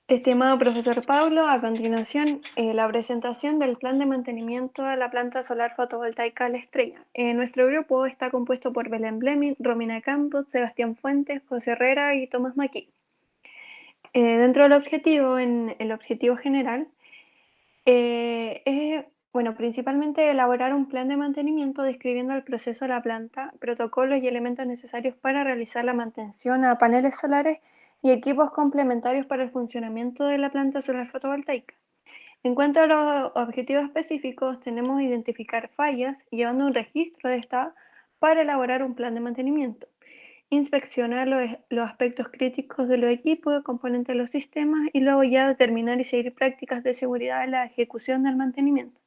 Estimado profesor Pablo, a continuación la presentación del plan de mantenimiento de la planta solar fotovoltaica La Estrella. Nuestro grupo está compuesto por Belén Bleming, Romina Campos, Sebastián Fuentes, José Herrera y Tomás Maquí. Dentro del objetivo, en el objetivo general, principalmente elaborar un plan de mantenimiento describiendo el proceso de la planta, protocolos y elementos necesarios para realizar la mantención a paneles solares y equipos complementarios para el funcionamiento de la planta solar fotovoltaica. En cuanto a los objetivos específicos, tenemos identificar fallas, llevando un registro de esta para elaborar un plan de mantenimiento, inspeccionar los aspectos críticos de los equipos, componentes de los sistemas y luego ya determinar y seguir prácticas de seguridad en la ejecución del mantenimiento.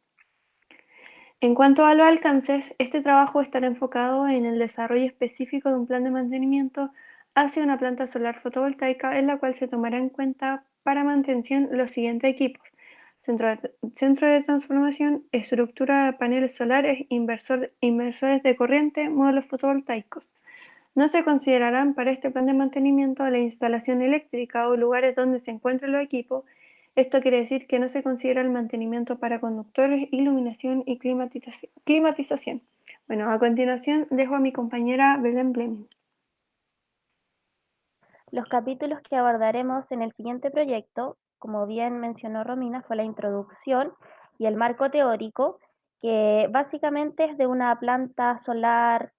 En cuanto a los alcances, este trabajo estará enfocado en el desarrollo específico de un plan de mantenimiento hacia una planta solar fotovoltaica en la cual se tomará en cuenta para mantención los siguientes equipos: centro de transformación, estructura de paneles solares, inversores de corriente, módulos fotovoltaicos. No se considerarán para este plan de mantenimiento la instalación eléctrica o lugares donde se encuentren los equipos. Esto quiere decir que no se considera el mantenimiento para conductores, iluminación y climatización. Bueno, a continuación dejo a mi compañera Belén Bleming. Los capítulos que abordaremos en el siguiente proyecto, como bien mencionó Romina, fue la introducción y el marco teórico, que básicamente es de una planta solar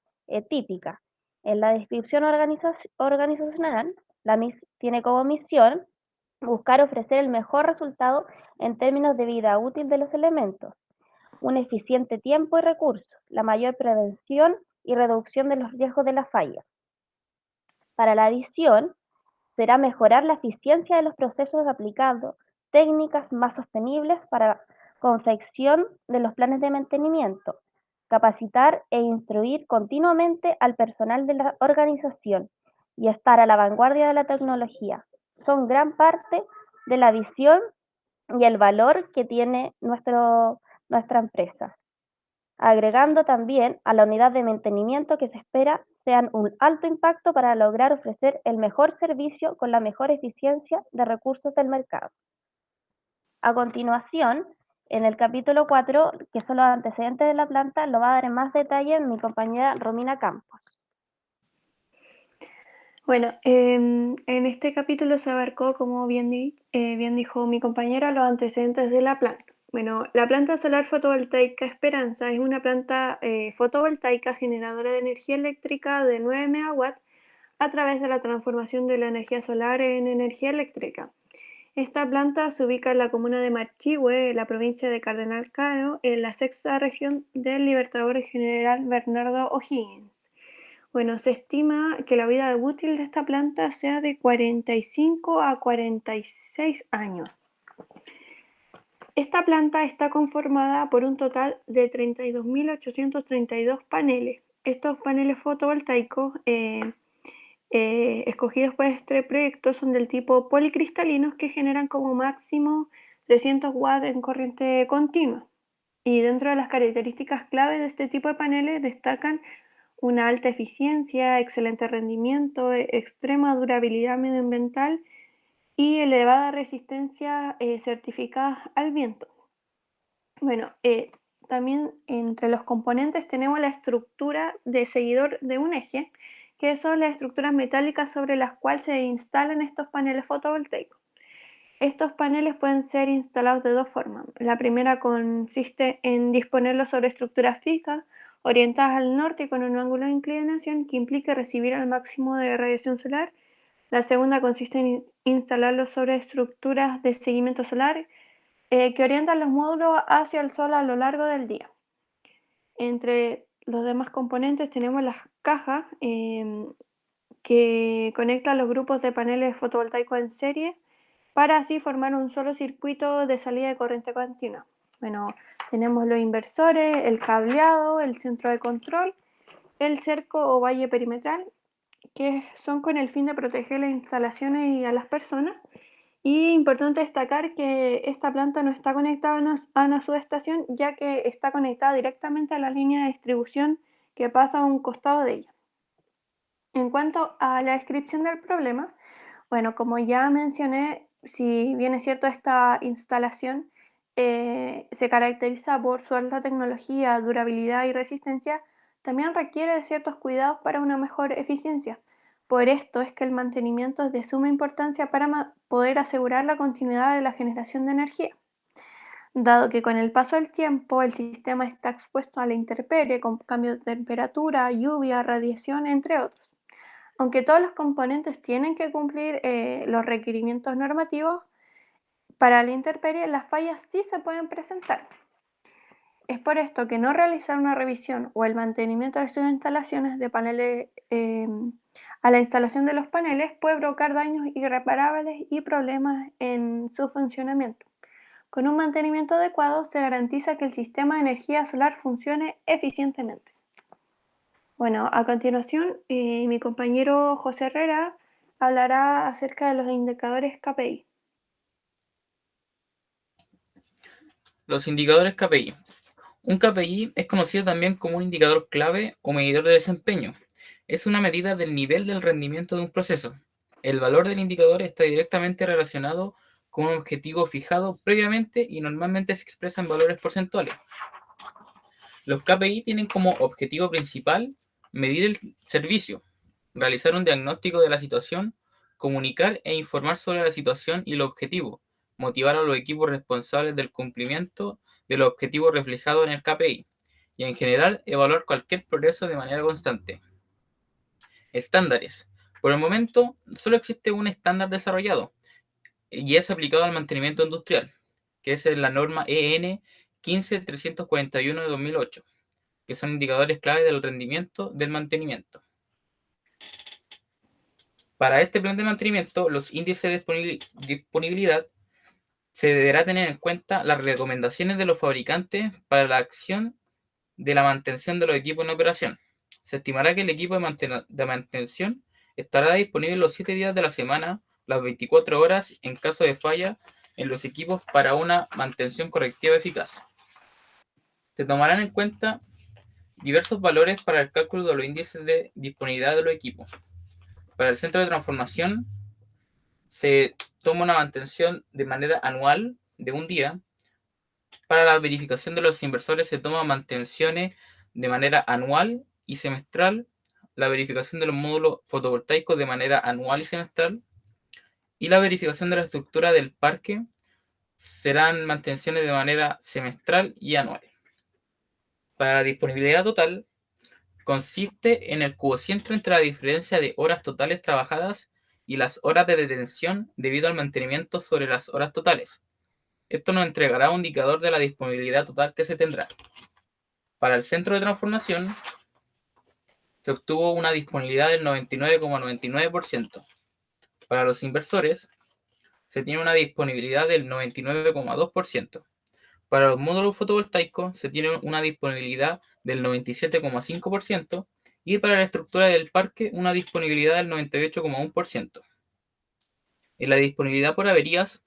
típica. En la descripción organizacional, la MIS tiene como misión buscar ofrecer el mejor resultado en términos de vida útil de los elementos, un eficiente tiempo y recursos, la mayor prevención y reducción de los riesgos de las fallas. Para la visión, será mejorar la eficiencia de los procesos aplicando técnicas más sostenibles para la confección de los planes de mantenimiento, capacitar e instruir continuamente al personal de la organización y estar a la vanguardia de la tecnología. Son gran parte de la visión y el valor que tiene nuestra empresa, agregando también a la unidad de mantenimiento que se espera sean un alto impacto para lograr ofrecer el mejor servicio con la mejor eficiencia de recursos del mercado. A continuación, en el capítulo 4, que son los antecedentes de la planta, lo va a dar en más detalle mi compañera Romina Campos. Bueno, en este capítulo se abarcó, como bien dijo mi compañera, los antecedentes de la planta. Bueno, la planta solar fotovoltaica Esperanza es una planta fotovoltaica generadora de energía eléctrica de 9 megawatts a través de la transformación de la energía solar en energía eléctrica. Esta planta se ubica en la comuna de Marchihue, en la provincia de Cardenal Caro, en la sexta región del Libertador General Bernardo O'Higgins. Bueno, se estima que la vida útil de esta planta sea de 45 a 46 años. Esta planta está conformada por un total de 32.832 paneles. Estos paneles fotovoltaicos escogidos para este proyecto son del tipo policristalinos, que generan como máximo 300 watts en corriente continua. Y dentro de las características clave de este tipo de paneles destacan una alta eficiencia, excelente rendimiento, extrema durabilidad medioambiental y elevada resistencia certificada al viento. Bueno, también entre los componentes tenemos la estructura de seguidor de un eje, que son las estructuras metálicas sobre las cuales se instalan estos paneles fotovoltaicos. Estos paneles pueden ser instalados de dos formas. La primera consiste en disponerlos sobre estructuras fijas, orientadas al norte y con un ángulo de inclinación que implique recibir al máximo de radiación solar. La segunda consiste en instalarlos sobre estructuras de seguimiento solar que orientan los módulos hacia el sol a lo largo del día. Entre los demás componentes tenemos las cajas que conectan los grupos de paneles fotovoltaicos en serie para así formar un solo circuito de salida de corriente continua. Bueno, tenemos los inversores, el cableado, el centro de control, el cerco o valle perimetral, que son con el fin de proteger las instalaciones y a las personas. Y importante destacar que esta planta no está conectada a una subestación, ya que está conectada directamente a la línea de distribución que pasa a un costado de ella. En cuanto a la descripción del problema, bueno, como ya mencioné, Si bien es cierto, esta instalación se caracteriza por su alta tecnología, durabilidad y resistencia, también requiere de ciertos cuidados para una mejor eficiencia. Por esto es que el mantenimiento es de suma importancia para poder asegurar la continuidad de la generación de energía, dado que con el paso del tiempo el sistema está expuesto a la intemperie, con cambios de temperatura, lluvia, radiación, entre otros. Aunque todos los componentes tienen que cumplir los requerimientos normativos, para la intemperie las fallas sí se pueden presentar. Es por esto que no realizar una revisión o el mantenimiento de sus instalaciones de paneles a la instalación de los paneles puede provocar daños irreparables y problemas en su funcionamiento. Con un mantenimiento adecuado se garantiza que el sistema de energía solar funcione eficientemente. Bueno, a continuación, mi compañero José Herrera hablará acerca de los indicadores KPI. Los indicadores KPI. Un KPI es conocido también como un indicador clave o medidor de desempeño. Es una medida del nivel del rendimiento de un proceso. El valor del indicador está directamente relacionado con un objetivo fijado previamente y normalmente se expresa en valores porcentuales. Los KPI tienen como objetivo principal medir el servicio, realizar un diagnóstico de la situación, comunicar e informar sobre la situación y el objetivo, motivar a los equipos responsables del cumplimiento de los objetivos reflejados en el KPI y en general evaluar cualquier progreso de manera constante. Estándares. Por el momento, solo existe un estándar desarrollado y es aplicado al mantenimiento industrial, que es la norma EN 15341 de 2008, que son indicadores clave del rendimiento del mantenimiento. Para este plan de mantenimiento, los índices de disponibilidad se deberá tener en cuenta las recomendaciones de los fabricantes para la acción de la mantención de los equipos en operación. Se estimará que el equipo de mantención estará disponible los 7 días de la semana, las 24 horas en caso de falla en los equipos para una mantención correctiva eficaz. Se tomarán en cuenta diversos valores para el cálculo de los índices de disponibilidad de los equipos. Para el centro de transformación se toma una mantención de manera anual de un día. Para la verificación de los inversores se toma mantenciones de manera anual y semestral, la verificación de los módulos fotovoltaicos de manera anual y semestral, y la verificación de la estructura del parque serán mantenciones de manera semestral y anual. Para la disponibilidad total, consiste en el cociente entre la diferencia de horas totales trabajadas y las horas de detención debido al mantenimiento sobre las horas totales. Esto nos entregará un indicador de la disponibilidad total que se tendrá. Para el centro de transformación se obtuvo una disponibilidad del 99,99%. Para los inversores se tiene una disponibilidad del 99,2%. Para los módulos fotovoltaicos se tiene una disponibilidad del 97,5% y para la estructura del parque una disponibilidad del 98,1%. En la disponibilidad por averías,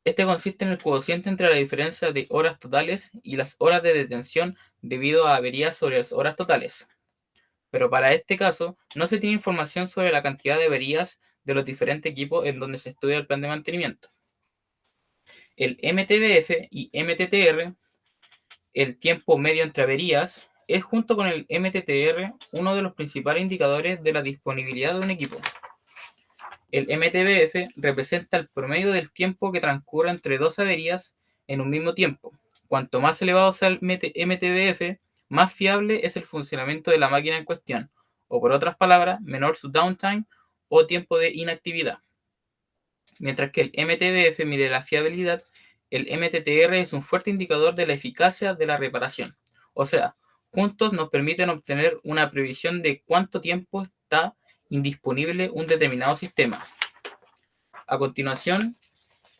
este consiste en el cociente entre la diferencia de horas totales y las horas de detención debido a averías sobre las horas totales. Pero para este caso, no se tiene información sobre la cantidad de averías de los diferentes equipos en donde se estudia el plan de mantenimiento. El MTBF y MTTR, el tiempo medio entre averías, es junto con el MTTR uno de los principales indicadores de la disponibilidad de un equipo. El MTBF representa el promedio del tiempo que transcurre entre dos averías en un mismo tiempo. Cuanto más elevado sea el MTBF, más fiable es el funcionamiento de la máquina en cuestión, o por otras palabras, menor su downtime o tiempo de inactividad. Mientras que el MTBF mide la fiabilidad, el MTTR es un fuerte indicador de la eficacia de la reparación. O sea, juntos nos permiten obtener una previsión de cuánto tiempo está indisponible un determinado sistema. A continuación,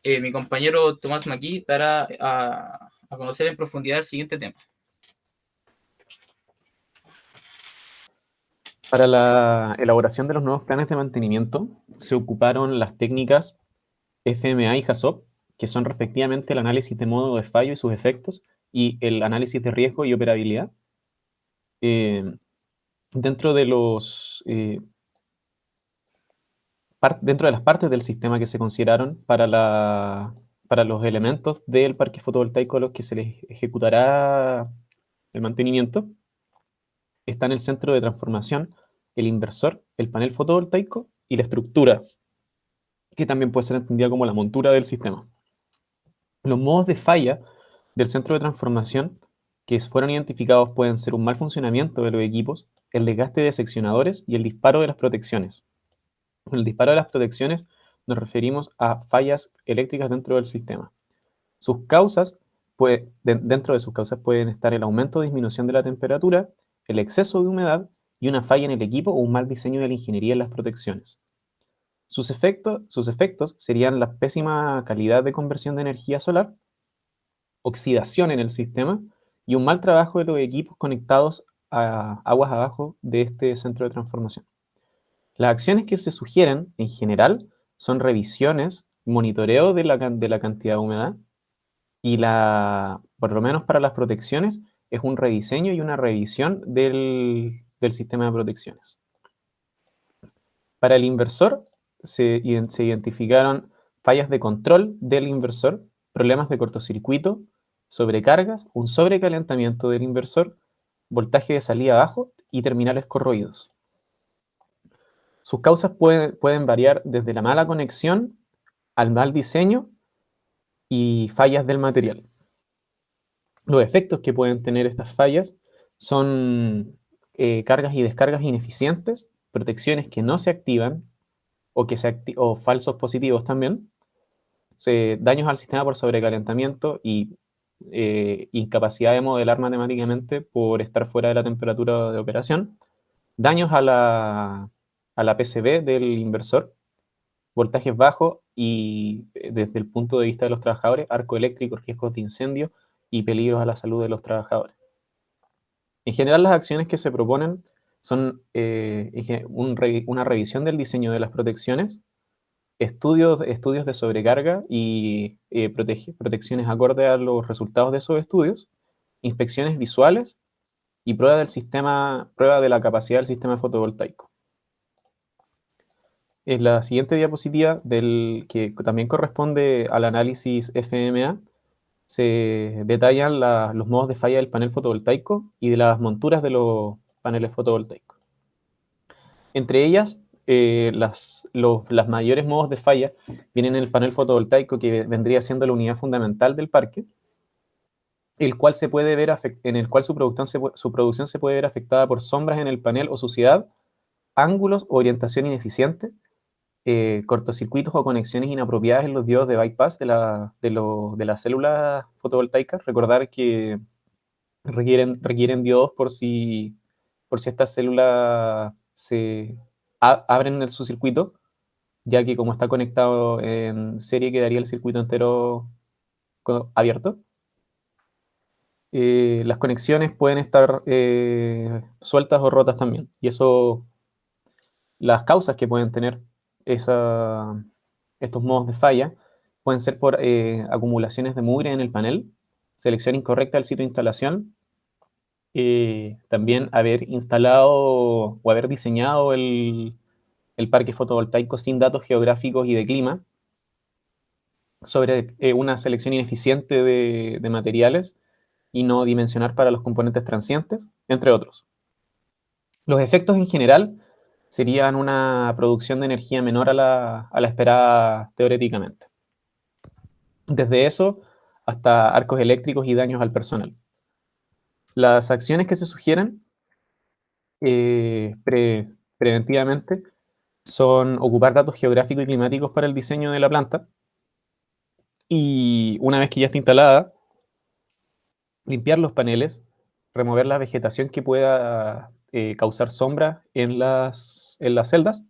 mi compañero Tomás Maquí dará a conocer en profundidad el siguiente tema. Para la elaboración de los nuevos planes de mantenimiento se ocuparon las técnicas FMA y HACCP, que son respectivamente el análisis de modo de fallo y sus efectos y el análisis de riesgo y operabilidad. Dentro de los dentro de las partes del sistema que se consideraron para los elementos del parque fotovoltaico a los que se les ejecutará el mantenimiento, está en el centro de transformación, el inversor, el panel fotovoltaico y la estructura, que también puede ser entendida como la montura del sistema. Los modos de falla del centro de transformación que fueron identificados pueden ser un mal funcionamiento de los equipos, el desgaste de seccionadores y el disparo de las protecciones. Con el disparo de las protecciones nos referimos a fallas eléctricas dentro del sistema. Sus causas, dentro de sus causas pueden estar el aumento o disminución de la temperatura, el exceso de humedad y una falla en el equipo o un mal diseño de la ingeniería en las protecciones. Sus efectos serían la pésima calidad de conversión de energía solar, oxidación en el sistema y un mal trabajo de los equipos conectados a aguas abajo de este centro de transformación. Las acciones que se sugieren, en general, son revisiones, monitoreo de la cantidad de humedad y por lo menos para las protecciones, es un rediseño y una revisión del sistema de protecciones. Para el inversor, se identificaron fallas de control del inversor, problemas de cortocircuito, sobrecargas, un sobrecalentamiento del inversor, voltaje de salida bajo y terminales corroídos. Sus causas pueden variar desde la mala conexión al mal diseño y fallas del material. Los efectos que pueden tener estas fallas son cargas y descargas ineficientes, protecciones que no se activan o falsos positivos también, daños al sistema por sobrecalentamiento y incapacidad de modelar matemáticamente por estar fuera de la temperatura de operación, daños a la PCB del inversor, voltajes bajos y desde el punto de vista de los trabajadores, arco eléctrico, riesgos de incendio y peligros a la salud de los trabajadores. En general, las acciones que se proponen son una revisión del diseño de las protecciones, estudios de sobrecarga y protecciones acorde a los resultados de esos estudios, inspecciones visuales y prueba de la capacidad del sistema fotovoltaico. En la siguiente diapositiva, que también corresponde al análisis FMA, se detallan los modos de falla del panel fotovoltaico y de las monturas de los paneles fotovoltaicos. Entre ellas, las mayores modos de falla vienen en el panel fotovoltaico, que vendría siendo la unidad fundamental del parque, en el cual su producción se puede ver afectada por sombras en el panel o suciedad, ángulos o orientación ineficiente, cortocircuitos o conexiones inapropiadas en los diodos de bypass de las células fotovoltaicas. Recordar que requieren diodos por si estas células se abren en su circuito, ya que como está conectado en serie quedaría el circuito entero abierto. Las conexiones pueden estar sueltas o rotas también, y eso, las causas que pueden tener estos modos de falla pueden ser por acumulaciones de mugre en el panel, selección incorrecta del sitio de instalación, también haber instalado o haber diseñado el parque fotovoltaico sin datos geográficos y de clima, sobre una selección ineficiente de materiales y no dimensionar para los componentes transientes, entre otros. Los efectos en general serían una producción de energía menor a la esperada teóricamente. Desde eso hasta arcos eléctricos y daños al personal. Las acciones que se sugieren preventivamente son ocupar datos geográficos y climáticos para el diseño de la planta, y una vez que ya está instalada, limpiar los paneles, remover la vegetación que pueda causar sombra en las celdas,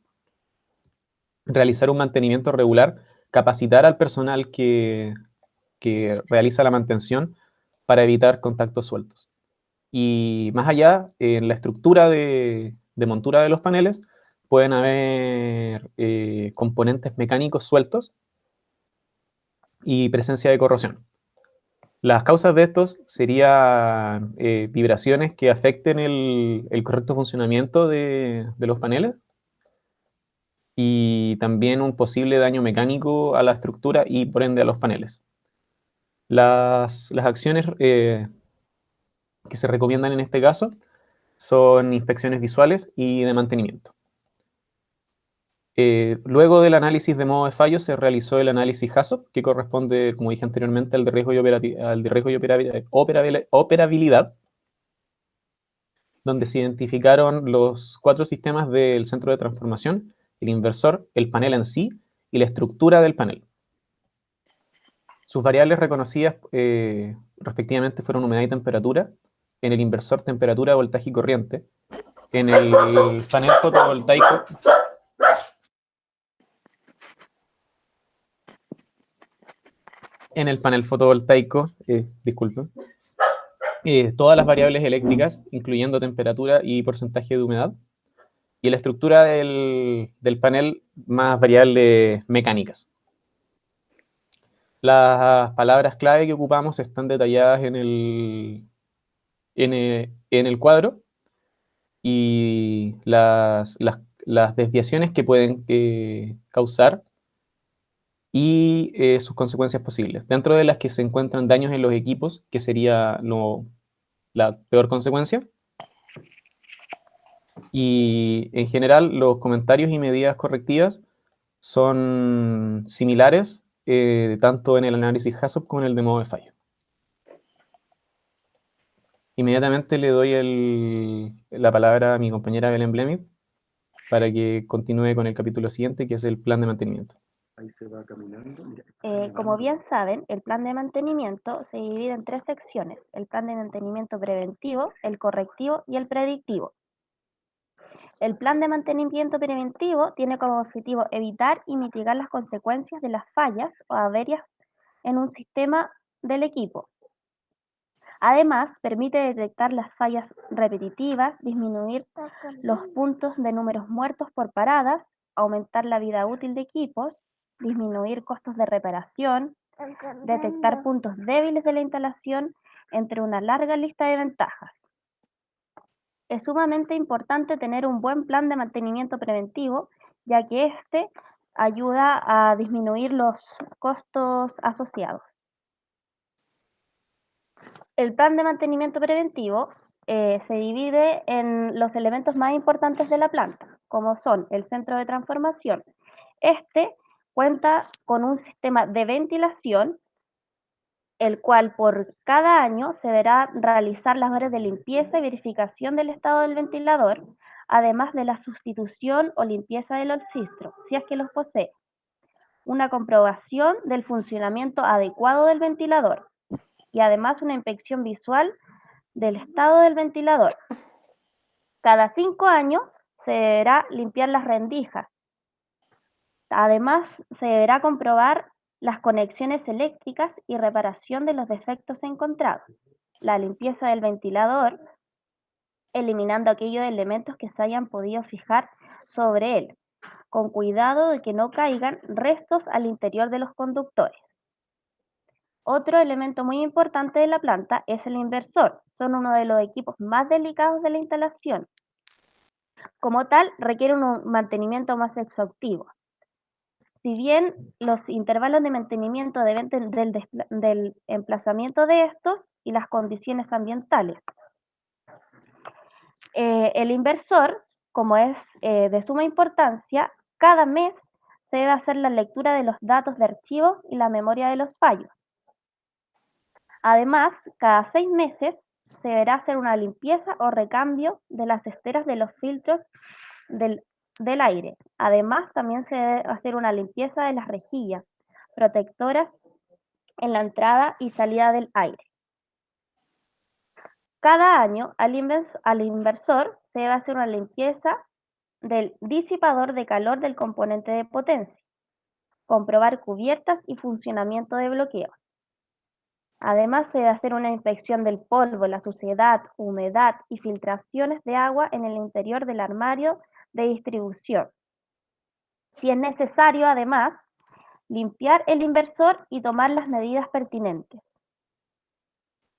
realizar un mantenimiento regular, capacitar al personal que realiza la mantención para evitar contactos sueltos. Y más allá, en la estructura de montura de los paneles, pueden haber componentes mecánicos sueltos y presencia de corrosión. Las causas de estos serían vibraciones que afecten el correcto funcionamiento de los paneles, y también un posible daño mecánico a la estructura y por ende a los paneles. Las acciones que se recomiendan en este caso son inspecciones visuales y de mantenimiento. Luego del análisis de modo de fallo se realizó el análisis HACCP, que corresponde, como dije anteriormente, al de riesgo y operabilidad, donde se identificaron los 4 sistemas del centro de transformación, el inversor, el panel en sí y la estructura del panel. Sus variables reconocidas respectivamente fueron humedad y temperatura, en el inversor temperatura, voltaje y corriente, en el panel fotovoltaico disculpen, todas las variables eléctricas, incluyendo temperatura y porcentaje de humedad, y la estructura del panel más variables mecánicas. Las palabras clave que ocupamos están detalladas en el cuadro, y las desviaciones que pueden causar y sus consecuencias posibles. Dentro de las que se encuentran daños en los equipos, que sería la peor consecuencia. Y en general los comentarios y medidas correctivas son similares tanto en el análisis HACCP como en el de modo de fallo. Inmediatamente le doy la palabra a mi compañera Belén Blemit para que continúe con el capítulo siguiente, que es el plan de mantenimiento. Ahí se va caminando. Como bien saben, el plan de mantenimiento se divide en 3 secciones: el plan de mantenimiento preventivo, el correctivo y el predictivo. El plan de mantenimiento preventivo tiene como objetivo evitar y mitigar las consecuencias de las fallas o averias en un sistema del equipo. Además, permite detectar las fallas repetitivas, disminuir los puntos de números muertos por paradas, aumentar la vida útil de equipos, disminuir costos de reparación, detectar puntos débiles de la instalación, entre una larga lista de ventajas. Es sumamente importante tener un buen plan de mantenimiento preventivo, ya que este ayuda a disminuir los costos asociados. El plan de mantenimiento preventivo se divide en los elementos más importantes de la planta, como son el centro de transformación. Este cuenta con un sistema de ventilación, el cual por cada año se deberá realizar las labores de limpieza y verificación del estado del ventilador, además de la sustitución o limpieza de los filtros, si es que los posee. Una comprobación del funcionamiento adecuado del ventilador y además una inspección visual del estado del ventilador. Cada 5 años se deberá limpiar las rendijas. Además, se deberá comprobar las conexiones eléctricas y reparación de los defectos encontrados. La limpieza del ventilador, eliminando aquellos elementos que se hayan podido fijar sobre él, con cuidado de que no caigan restos al interior de los conductores. Otro elemento muy importante de la planta es el inversor. Son uno de los equipos más delicados de la instalación. Como tal, requiere un mantenimiento más exhaustivo. Si bien los intervalos de mantenimiento dependen del emplazamiento de estos y las condiciones ambientales. El inversor, como es de suma importancia, cada mes se debe hacer la lectura de los datos de archivo y la memoria de los fallos. Además, cada 6 meses se deberá hacer una limpieza o recambio de las esteras de los filtros del aire. Además, también se debe hacer una limpieza de las rejillas protectoras en la entrada y salida del aire. Cada año al inversor se debe hacer una limpieza del disipador de calor del componente de potencia, comprobar cubiertas y funcionamiento de bloqueos. Además, se debe hacer una inspección del polvo, la suciedad, humedad y filtraciones de agua en el interior del armario de distribución. Si es necesario, además, limpiar el inversor y tomar las medidas pertinentes.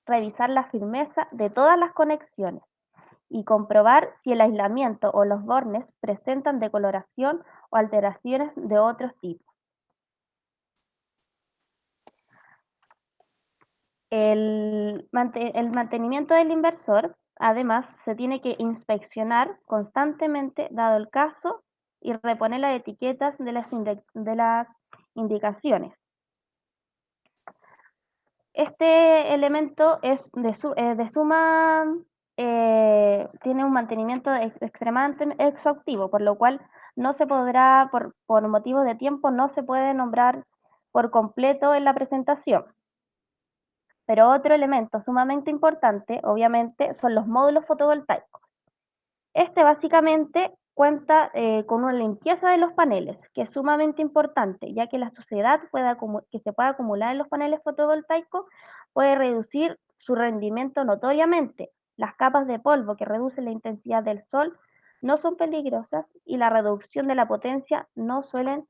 Revisar la firmeza de todas las conexiones y comprobar si el aislamiento o los bornes presentan decoloración o alteraciones de otros tipos. El mantenimiento del inversor, además, se tiene que inspeccionar constantemente, dado el caso, y reponer las etiquetas de las indicaciones. Este elemento es de suma, tiene un mantenimiento extremadamente exhaustivo, por lo cual no se podrá, por motivos de tiempo, no se puede nombrar por completo en la presentación. Pero otro elemento sumamente importante, obviamente, son los módulos fotovoltaicos. Este básicamente cuenta con una limpieza de los paneles, que es sumamente importante, ya que la suciedad que se puede acumular en los paneles fotovoltaicos puede reducir su rendimiento notoriamente. Las capas de polvo que reducen la intensidad del sol no son peligrosas y la reducción de la potencia no suelen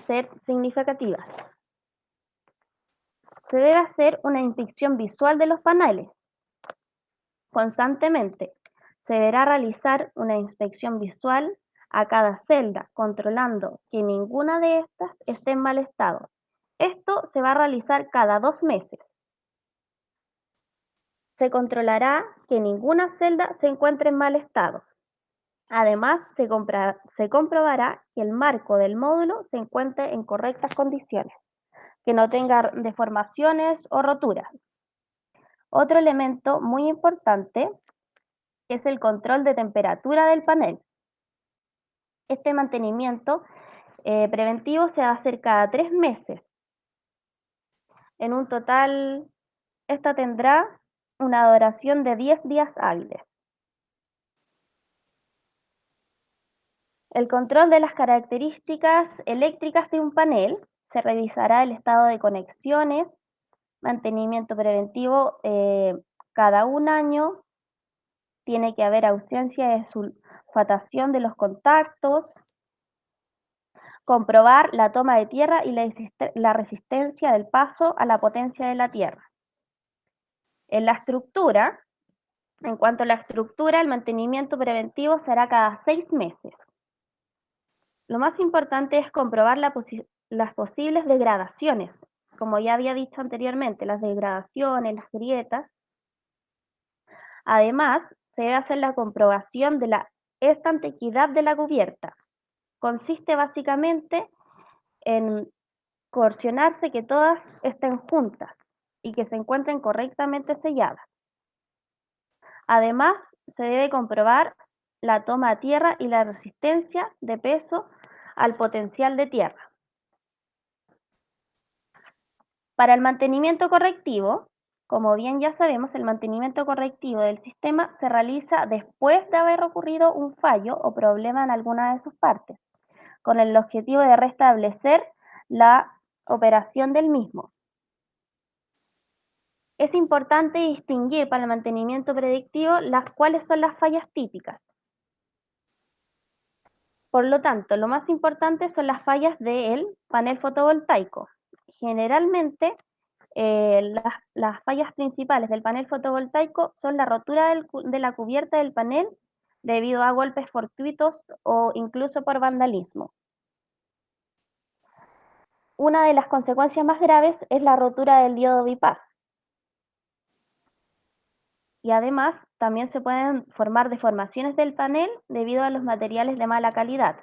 ser significativas. Se debe hacer una inspección visual de los paneles constantemente. Se deberá realizar una inspección visual a cada celda, controlando que ninguna de estas esté en mal estado. Esto se va a realizar cada 2 meses. Se controlará que ninguna celda se encuentre en mal estado. Además, se comprobará que el marco del módulo se encuentre en correctas condiciones, que no tenga deformaciones o roturas. Otro elemento muy importante es el control de temperatura del panel. Este mantenimiento preventivo se va a hacer cada 3 meses. En un total, esta tendrá una duración de 10 días hábiles. El control de las características eléctricas de un panel: se revisará el estado de conexiones, mantenimiento preventivo cada 1 año, tiene que haber ausencia de sulfatación de los contactos, comprobar la toma de tierra y la resistencia del paso a la potencia de la tierra. En cuanto a la estructura, el mantenimiento preventivo será cada 6 meses. Lo más importante es comprobar las posibles degradaciones, como ya había dicho anteriormente, las degradaciones, las grietas. Además, se debe hacer la comprobación de la estanqueidad de la cubierta. Consiste básicamente en coordinarse que todas estén juntas y que se encuentren correctamente selladas. Además, se debe comprobar la toma a tierra y la resistencia de peso al potencial de tierra. Para el mantenimiento correctivo, como bien ya sabemos, el mantenimiento correctivo del sistema se realiza después de haber ocurrido un fallo o problema en alguna de sus partes, con el objetivo de restablecer la operación del mismo. Es importante distinguir para el mantenimiento predictivo cuáles son las fallas típicas. Por lo tanto, lo más importante son las fallas del panel fotovoltaico. Generalmente, las fallas principales del panel fotovoltaico son la rotura de la cubierta del panel debido a golpes fortuitos o incluso por vandalismo. Una de las consecuencias más graves es la rotura del diodo bypass. Y además, también se pueden formar deformaciones del panel debido a los materiales de mala calidad.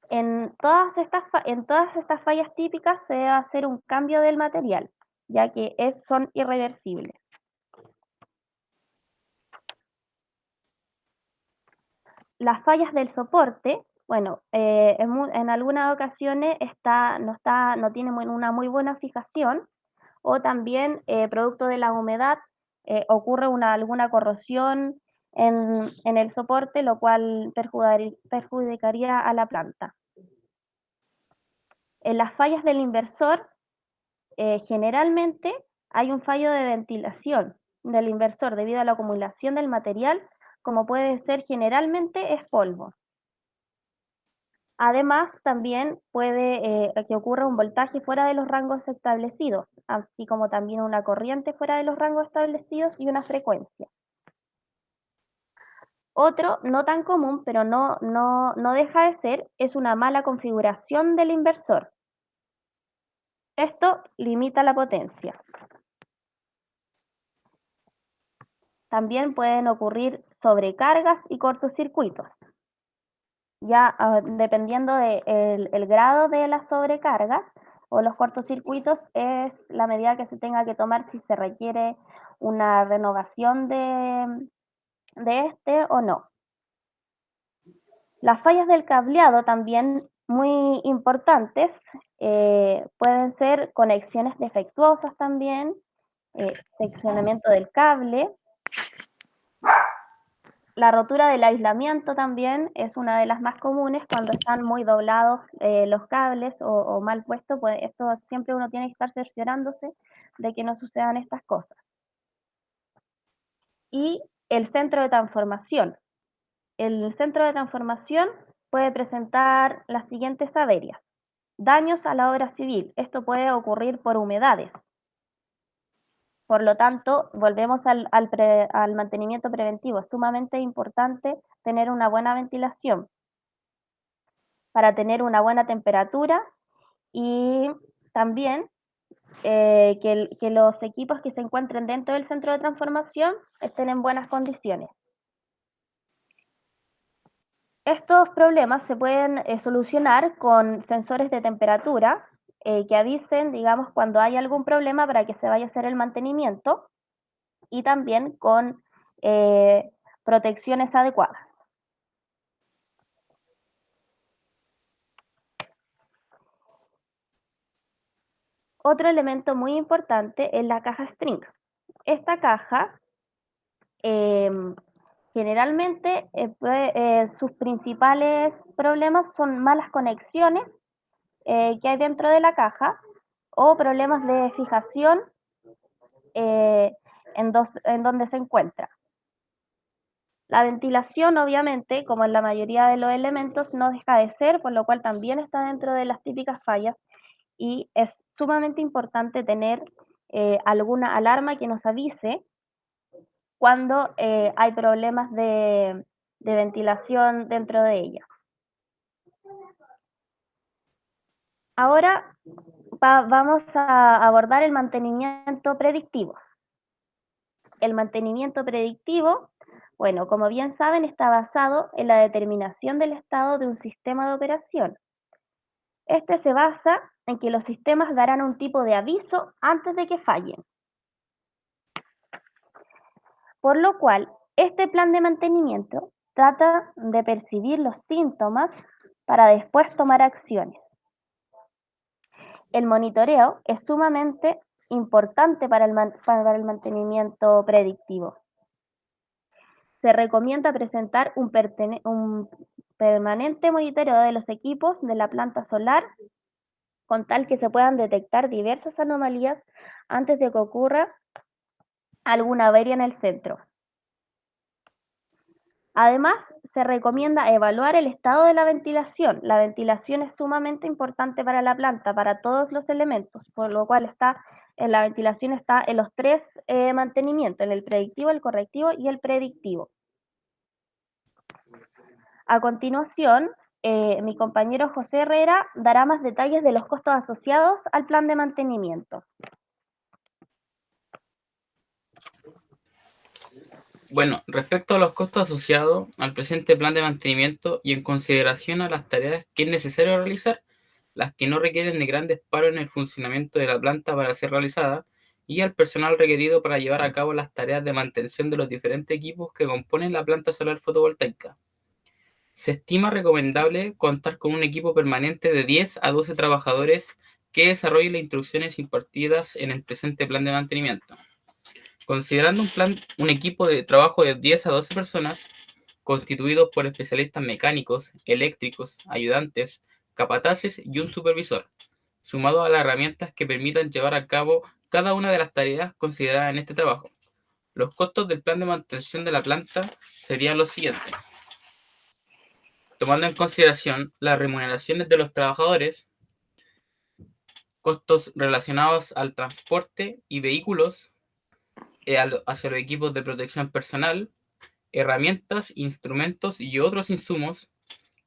En todas estas fallas típicas se debe hacer un cambio del material, ya que son irreversibles. Las fallas del soporte, bueno, en algunas ocasiones no tiene una muy buena fijación, o también producto de la humedad ocurre alguna corrosión en el soporte, lo cual perjudicaría a la planta. En las fallas del inversor, generalmente hay un fallo de ventilación del inversor debido a la acumulación del material, como puede ser generalmente es polvo. Además, también puede que ocurra un voltaje fuera de los rangos establecidos, así como también una corriente fuera de los rangos establecidos y una frecuencia. Otro, no tan común, pero no deja de ser, es una mala configuración del inversor. Esto limita la potencia. También pueden ocurrir sobrecargas y cortocircuitos. Ya dependiendo del grado de las sobrecargas o los cortocircuitos es la medida que se tenga que tomar si se requiere una renovación de este o no. Las fallas del cableado también muy importantes, pueden ser conexiones defectuosas también, seccionamiento del cable. La rotura del aislamiento también es una de las más comunes cuando están muy doblados los cables o mal puestos, pues esto siempre uno tiene que estar cerciorándose de que no sucedan estas cosas. Y el centro de transformación. El centro de transformación puede presentar las siguientes averias. Daños a la obra civil. Esto puede ocurrir por humedades. Por lo tanto, volvemos al mantenimiento preventivo. Es sumamente importante tener una buena ventilación para tener una buena temperatura y también que los equipos que se encuentren dentro del centro de transformación estén en buenas condiciones. Estos problemas se pueden solucionar con sensores de temperatura que avisen, digamos, cuando hay algún problema para que se vaya a hacer el mantenimiento y también con protecciones adecuadas. Otro elemento muy importante es la caja string. Esta caja generalmente sus principales problemas son malas conexiones que hay dentro de la caja o problemas de fijación en donde se encuentra. La ventilación, obviamente, como en la mayoría de los elementos, no deja de ser, por lo cual también está dentro de las típicas fallas y es sumamente importante tener alguna alarma que nos avise cuando hay problemas de ventilación dentro de ella. Ahora vamos a abordar el mantenimiento predictivo. El mantenimiento predictivo, bueno, como bien saben, está basado en la determinación del estado de un sistema de operación. Este se basa en que los sistemas darán un tipo de aviso antes de que fallen. Por lo cual, este plan de mantenimiento trata de percibir los síntomas para después tomar acciones. El monitoreo es sumamente importante para el mantenimiento predictivo. Se recomienda presentar un permanente monitoreo de los equipos de la planta solar con tal que se puedan detectar diversas anomalías antes de que ocurra alguna avería en el centro. Además, se recomienda evaluar el estado de la ventilación. La ventilación es sumamente importante para la planta, para todos los elementos, por lo cual la ventilación está en los tres mantenimientos, en el predictivo, el correctivo y el predictivo. A continuación, mi compañero José Herrera dará más detalles de los costos asociados al plan de mantenimiento. Bueno, respecto a los costos asociados al presente plan de mantenimiento y en consideración a las tareas que es necesario realizar, las que no requieren de grandes paros en el funcionamiento de la planta para ser realizada, y al personal requerido para llevar a cabo las tareas de mantención de los diferentes equipos que componen la planta solar fotovoltaica. Se estima recomendable contar con un equipo permanente de 10 a 12 trabajadores que desarrollen las instrucciones impartidas en el presente plan de mantenimiento. Considerando un equipo de trabajo de 10 a 12 personas, constituidos por especialistas mecánicos, eléctricos, ayudantes, capataces y un supervisor, sumado a las herramientas que permitan llevar a cabo cada una de las tareas consideradas en este trabajo. Los costos del plan de mantención de la planta serían los siguientes. tomando en consideración las remuneraciones de los trabajadores, costos relacionados al transporte y vehículos, hacia los equipos de protección personal, herramientas, instrumentos y otros insumos,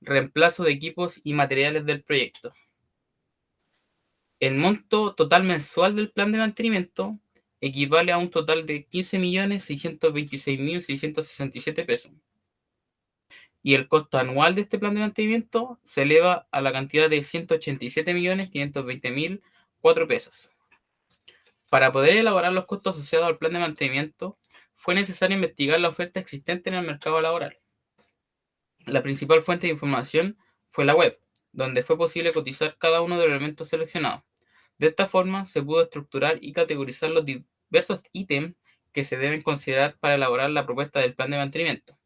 reemplazo de equipos y materiales del proyecto. El monto total mensual del plan de mantenimiento equivale a un total de 15.626.667 pesos. Y el costo anual de este plan de mantenimiento se eleva a la cantidad de 187.520.004 pesos. Para poder elaborar los costos asociados al plan de mantenimiento, fue necesario investigar la oferta existente en el mercado laboral. La principal fuente de información fue la web, donde fue posible cotizar cada uno de los elementos seleccionados. De esta forma, se pudo estructurar y categorizar los diversos ítems que se deben considerar para elaborar la propuesta del plan de mantenimiento,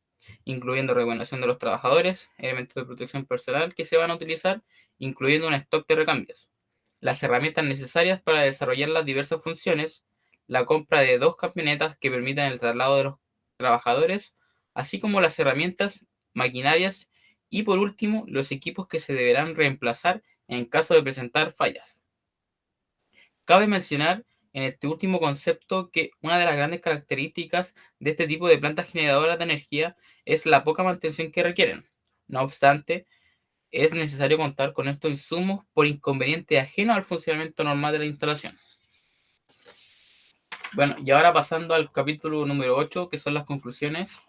incluyendo remuneración de los trabajadores, elementos de protección personal que se van a utilizar, incluyendo un stock de recambios, las herramientas necesarias para desarrollar las diversas funciones, la compra de 2 camionetas que permitan el traslado de los trabajadores, así como las herramientas, maquinarias y, por último, los equipos que se deberán reemplazar en caso de presentar fallas. Cabe mencionar en este último concepto que una de las grandes características de este tipo de plantas generadoras de energía es la poca mantención que requieren. No obstante, es necesario contar con estos insumos por inconveniente ajeno al funcionamiento normal de la instalación. Bueno, y ahora pasando al capítulo número 8, que son las conclusiones.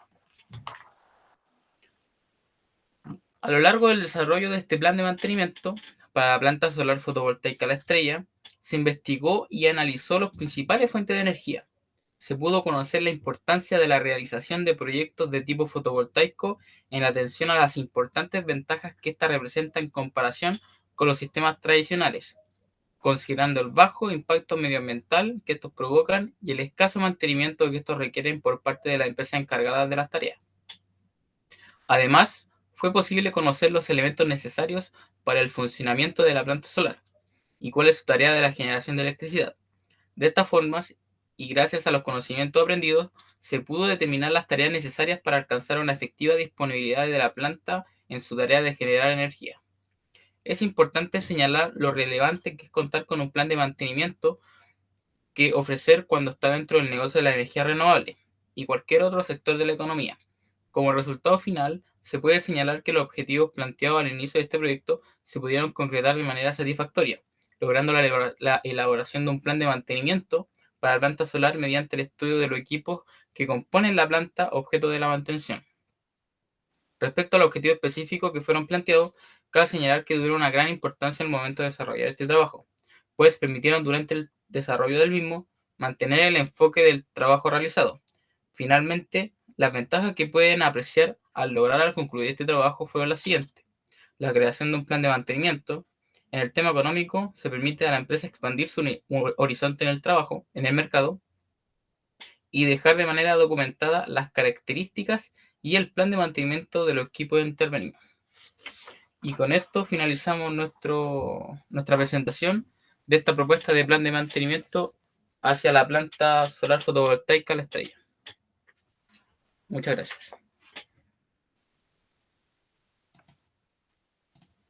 A lo largo del desarrollo de este plan de mantenimiento para la planta solar fotovoltaica La Estrella, se investigó y analizó las principales fuentes de energía. Se pudo conocer la importancia de la realización de proyectos de tipo fotovoltaico en atención a las importantes ventajas que ésta representa en comparación con los sistemas tradicionales, considerando el bajo impacto medioambiental que estos provocan y el escaso mantenimiento que estos requieren por parte de la empresa encargada de las tareas. Además, fue posible conocer los elementos necesarios para el funcionamiento de la planta solar y cuál es su tarea de la generación de electricidad. De esta forma, y gracias a los conocimientos aprendidos, se pudo determinar las tareas necesarias para alcanzar una efectiva disponibilidad de la planta en su tarea de generar energía. Es importante señalar lo relevante que es contar con un plan de mantenimiento que ofrecer cuando está dentro del negocio de la energía renovable y cualquier otro sector de la economía. Como resultado final, se puede señalar que los objetivos planteados al inicio de este proyecto se pudieron concretar de manera satisfactoria, logrando la elaboración de un plan de mantenimiento para la planta solar mediante el estudio de los equipos que componen la planta objeto de la mantención. Respecto al objetivo específico que fueron planteados, cabe señalar que tuvieron una gran importancia en el momento de desarrollar este trabajo, pues permitieron durante el desarrollo del mismo mantener el enfoque del trabajo realizado. Finalmente, las ventajas que pueden apreciar al concluir este trabajo fueron las siguientes. La creación de un plan de mantenimiento. En el tema económico, se permite a la empresa expandir su horizonte en el trabajo, en el mercado, y dejar de manera documentada las características y el plan de mantenimiento de los equipos intervenidos. Y con esto finalizamos nuestra presentación de esta propuesta de plan de mantenimiento hacia la planta solar fotovoltaica La Estrella. Muchas gracias.